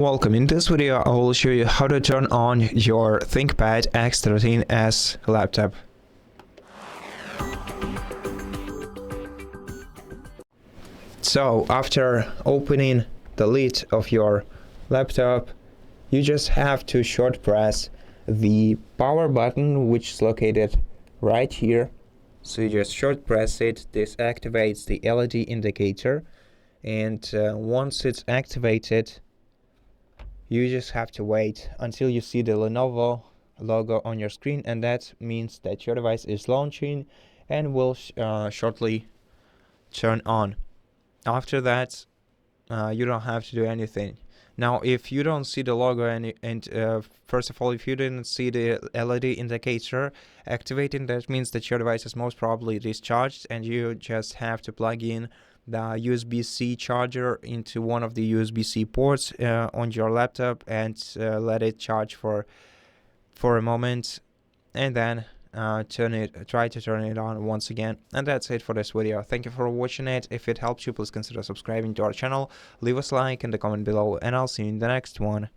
Welcome. In this video, I will show you how to turn on your ThinkPad X13s laptop. So after opening the lid of your laptop, you just have to short press the power button, which is located right here. So you just short press it. This activates the LED indicator, and once it's activated, you just have to wait until you see the Lenovo logo on your screen, and that means that your device is launching and will shortly turn on. After that, you don't have to do anything. Now, if you don't see the logo and first of all, if you didn't see the LED indicator activating, that means that your device is most probably discharged, and you just have to plug in the USB-C charger into one of the USB-C ports on your laptop and let it charge for a moment, and then try to turn it on once again. And that's it for this video. Thank you for watching it. If it helps you, please consider subscribing to our channel, leave us a like in the comment below, and I'll see you in the next one.